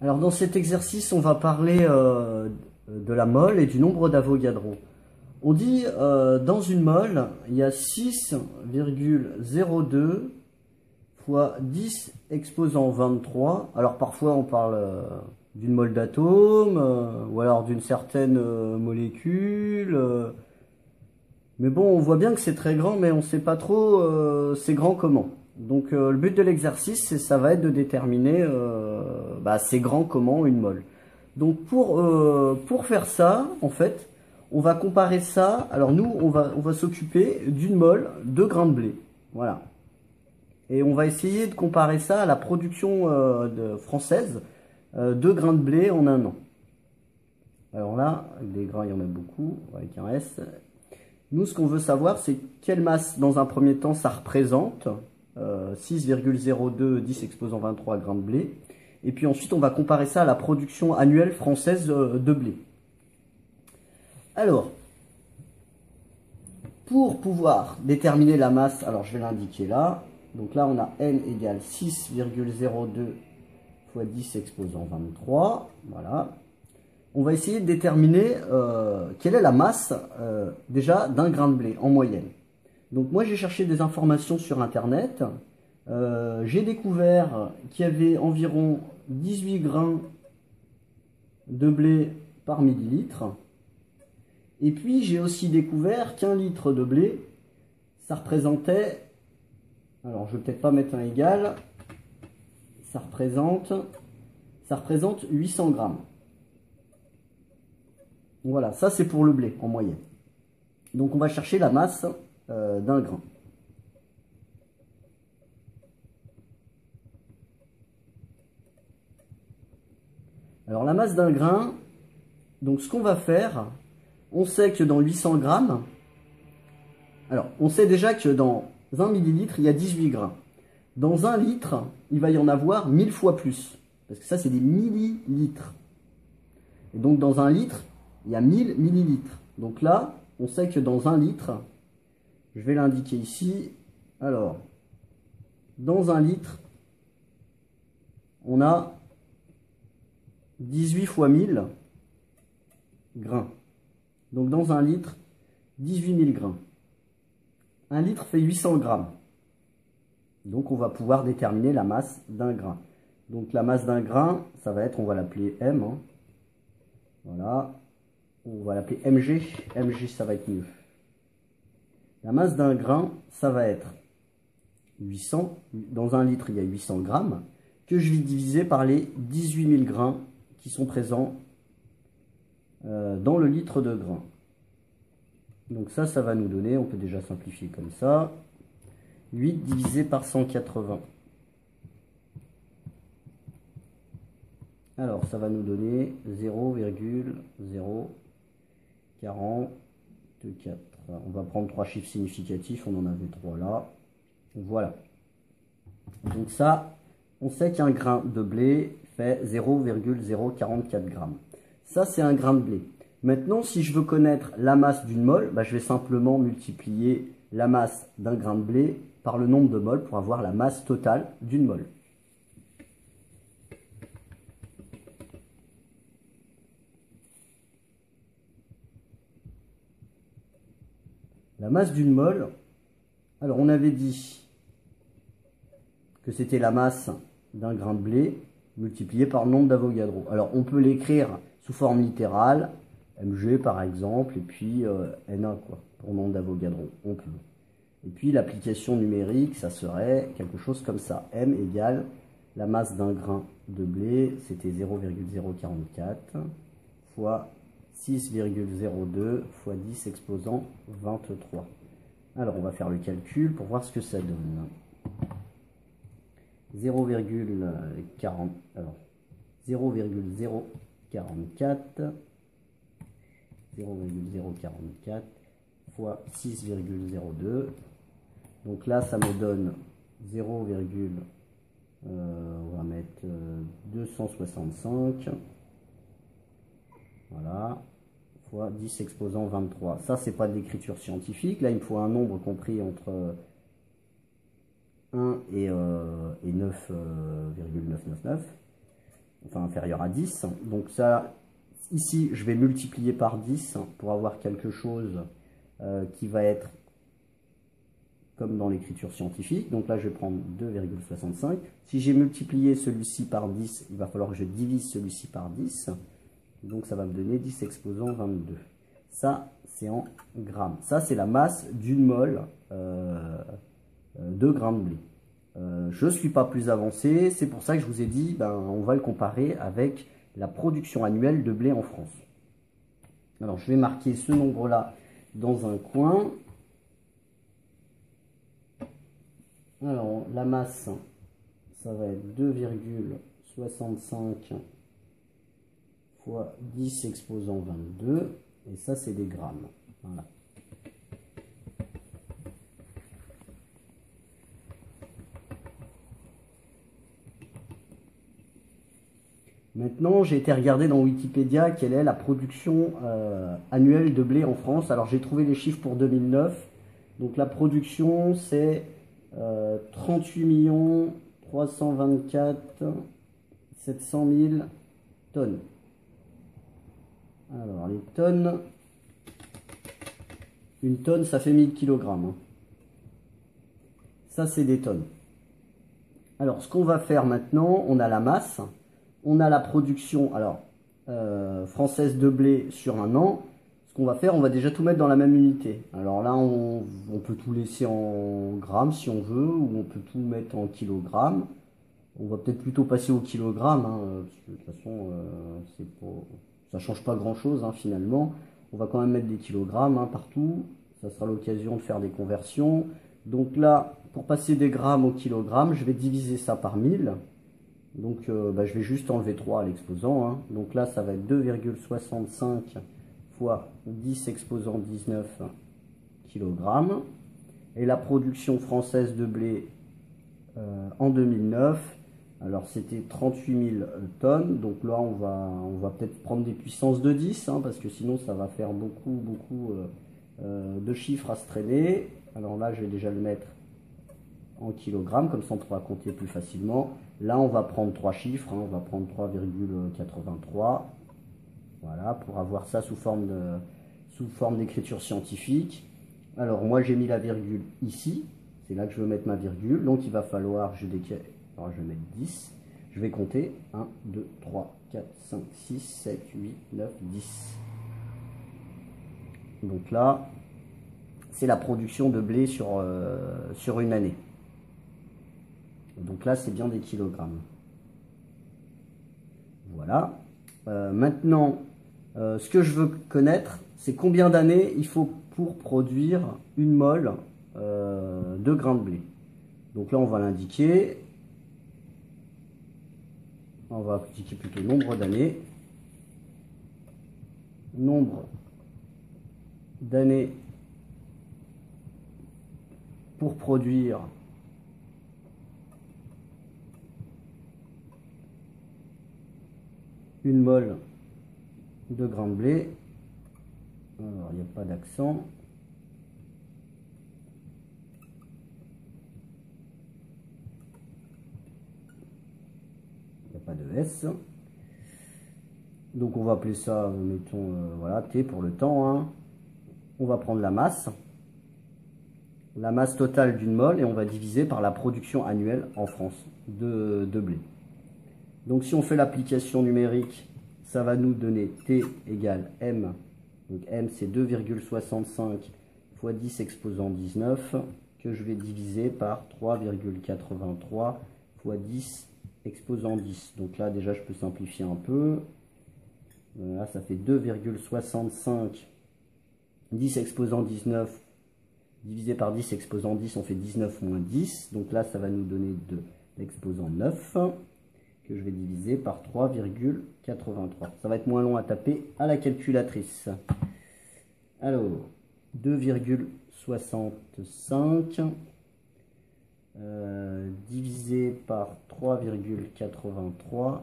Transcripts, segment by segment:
Alors dans cet exercice, on va parler de la mole et du nombre d'Avogadro. On dit dans une mole, il y a 6,02 fois 10 exposant 23. Alors parfois on parle d'une mole d'atome ou alors d'une certaine molécule. Mais bon, on voit bien que c'est très grand, mais on ne sait pas trop c'est grand comment. Donc le but de l'exercice, ça va être de déterminer c'est grand comment une mole. Donc pour faire ça, en fait, on va comparer ça. Alors nous, on va s'occuper d'une mole de grains de blé. Voilà. Et on va essayer de comparer ça à la production française de grains de blé en un an. Alors là, des grains, il y en a beaucoup, avec un S. Nous, ce qu'on veut savoir, c'est quelle masse, dans un premier temps, ça représente. 6,02 10 exposant 23 grains de blé. Et puis ensuite, on va comparer ça à la production annuelle française de blé. Alors, pour pouvoir déterminer la masse, alors je vais l'indiquer là. Donc là, on a N égale 6,02 fois 10 exposant 23. Voilà. On va essayer de déterminer quelle est la masse déjà d'un grain de blé en moyenne. Donc moi j'ai cherché des informations sur internet, j'ai découvert qu'il y avait environ 18 grains de blé par millilitre, et puis j'ai aussi découvert qu'un litre de blé, ça représentait, alors je vais peut-être pas mettre un égal, ça représente 800 grammes. Voilà, ça c'est pour le blé en moyenne. Donc on va chercher la masse d'un grain. Alors la masse d'un grain, donc ce qu'on va faire, on sait que dans 800 grammes, alors on sait déjà que dans 1 millilitre, il y a 18 grains. Dans 1 litre, il va y en avoir 1000 fois plus, parce que ça c'est des millilitres. Et donc dans 1 litre, il y a 1000 millilitres. Donc là, on sait que dans 1 litre, je vais l'indiquer ici. Alors, dans 1 litre, on a 18 fois 1000 grains. Donc dans 1 litre, 18 000 grains. 1 litre fait 800 grammes. Donc on va pouvoir déterminer la masse d'un grain. Donc la masse d'un grain, ça va être, on va l'appeler M. Hein. Voilà. On va l'appeler Mg. Mg, ça va être mieux. La masse d'un grain, ça va être 800. Dans 1 litre, il y a 800 grammes, que je vais diviser par les 18 000 grains qui sont présents dans le litre de grains. Donc ça va nous donner, on peut déjà simplifier comme ça, 8 divisé par 180. Alors ça va nous donner 0,044. On va prendre 3 chiffres significatifs, on en avait 3 là. Voilà. Donc ça, on sait qu'un grain de blé fait 0,044 grammes. Ça, c'est un grain de blé. Maintenant, si je veux connaître la masse d'une mole, je vais simplement multiplier la masse d'un grain de blé par le nombre de moles pour avoir la masse totale d'une mole. La masse d'une mole, alors on avait dit que c'était la masse d'un grain de blé multiplié par le nombre d'Avogadro. Alors on peut l'écrire sous forme littérale, Mg par exemple, et puis Na quoi, pour nombre d'Avogadro, on peut. Et puis l'application numérique, ça serait quelque chose comme ça. M égale la masse d'un grain de blé, c'était 0,044 fois 6,02 fois 10 exposant 23. Alors on va faire le calcul pour voir ce que ça donne. 0,40, alors 0,044 fois 6,02. Donc là ça me donne 0, on va mettre 265. Voilà, fois 10 exposant 23. Ça, c'est pas de l'écriture scientifique. Là, il me faut un nombre compris entre 1 et 9,999. enfin inférieur à 10. Donc ça, ici, je vais multiplier par 10 pour avoir quelque chose qui va être comme dans l'écriture scientifique. Donc là, je vais prendre 2,65. Si j'ai multiplié celui-ci par 10, il va falloir que je divise celui-ci par 10. Donc ça va me donner 10 exposant 22. Ça, c'est en grammes. Ça, c'est la masse d'une mole de grains de blé. Je ne suis pas plus avancé. C'est pour ça que je vous ai dit, on va le comparer avec la production annuelle de blé en France. Alors, je vais marquer ce nombre-là dans un coin. Alors, la masse, ça va être 2,65 fois 10 exposant 22. Et ça, c'est des grammes. Voilà. Maintenant, j'ai été regarder dans Wikipédia quelle est la production annuelle de blé en France. Alors, j'ai trouvé les chiffres pour 2009. Donc, la production, c'est 38 324 700 000 tonnes. Alors, les tonnes, une tonne, ça fait 1000 kg. Hein. Ça, c'est des tonnes. Alors, ce qu'on va faire maintenant, on a la masse. On a la production française de blé sur un an. Ce qu'on va faire, on va déjà tout mettre dans la même unité. Alors là, on peut tout laisser en grammes si on veut, ou on peut tout mettre en kilogrammes. On va peut-être plutôt passer au kilogramme, hein, parce que de toute façon, ça ne change pas grand-chose hein, finalement. On va quand même mettre des kilogrammes hein, partout. Ça sera l'occasion de faire des conversions. Donc là, pour passer des grammes au kilogramme, je vais diviser ça par 1000. Donc je vais juste enlever 3 à l'exposant. Hein. Donc là, ça va être 2,65 fois 10 exposant 19 kg. Et la production française de blé en 2009, alors c'était 38 000 tonnes. Donc là, on va peut-être prendre des puissances de 10, hein, parce que sinon, ça va faire beaucoup de chiffres à se traîner. Alors là, je vais déjà le mettre en kilogrammes, comme ça on pourra compter plus facilement. Là, on va prendre 3 chiffres, hein, on va prendre 3,83. Voilà, pour avoir ça sous forme d'écriture scientifique. Alors, moi, j'ai mis la virgule ici. C'est là que je veux mettre ma virgule. Donc, il va falloir, alors, je vais mettre 10. Je vais compter 1, 2, 3, 4, 5, 6, 7, 8, 9, 10. Donc là, c'est la production de blé sur une année. Donc là, c'est bien des kilogrammes. Voilà. Maintenant, ce que je veux connaître, c'est combien d'années il faut pour produire une mole de grains de blé. Donc là, on va l'indiquer. On va indiquer plutôt nombre d'années. Nombre d'années pour produire une mole de grains de blé. Alors, il n'y a pas d'accent. Il n'y a pas de S. Donc, on va appeler ça, mettons, voilà, T pour le temps. Hein. On va prendre la masse totale d'une mole, et on va diviser par la production annuelle en France de blé. Donc, si on fait l'application numérique, ça va nous donner T égale M. Donc, M, c'est 2,65 fois 10 exposant 19, que je vais diviser par 3,83 fois 10 exposant 10. Donc là, déjà, je peux simplifier un peu. Là, ça fait 2,65 10 exposant 19 divisé par 10 exposant 10, on fait 19 moins 10. Donc là, ça va nous donner 2 exposant 9. Que je vais diviser par 3,83. Ça va être moins long à taper à la calculatrice. Alors, 2,65 divisé par 3,83,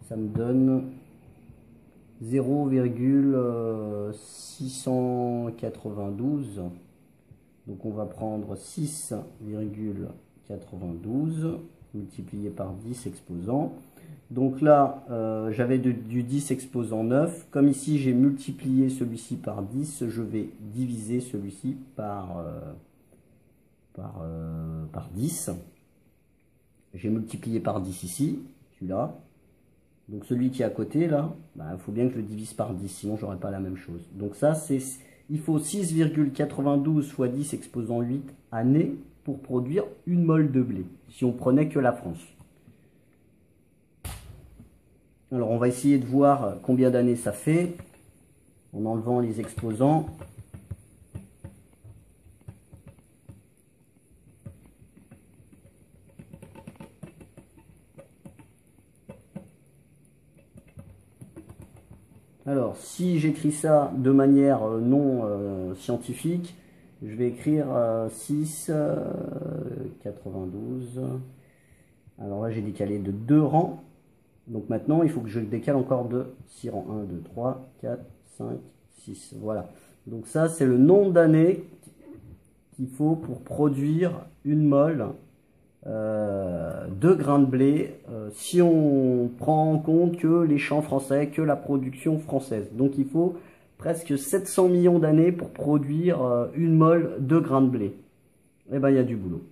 ça me donne 0,692. Donc on va prendre 6,92 multiplié par 10 exposant. Donc là, j'avais du 10 exposant 9. Comme ici, j'ai multiplié celui-ci par 10, je vais diviser celui-ci par 10. J'ai multiplié par 10 ici, celui-là. Donc celui qui est à côté, là, il faut bien que je le divise par 10, sinon j'aurai pas la même chose. Donc ça, il faut 6,92 fois 10 exposant 8 années pour produire une mole de blé, si on prenait que la France. Alors on va essayer de voir combien d'années ça fait, en enlevant les exposants. Alors, si j'écris ça de manière non scientifique, je vais écrire 6, 92. Alors là, j'ai décalé de 2 rangs. Donc maintenant, il faut que je décale encore de 6 rangs. 1, 2, 3, 4, 5, 6. Voilà. Donc ça, c'est le nombre d'années qu'il faut pour produire une mole de grains de blé, si on prend en compte que les champs français, que la production française. Donc il faut presque 700 millions d'années pour produire une mole de grains de blé. Et ben il y a du boulot.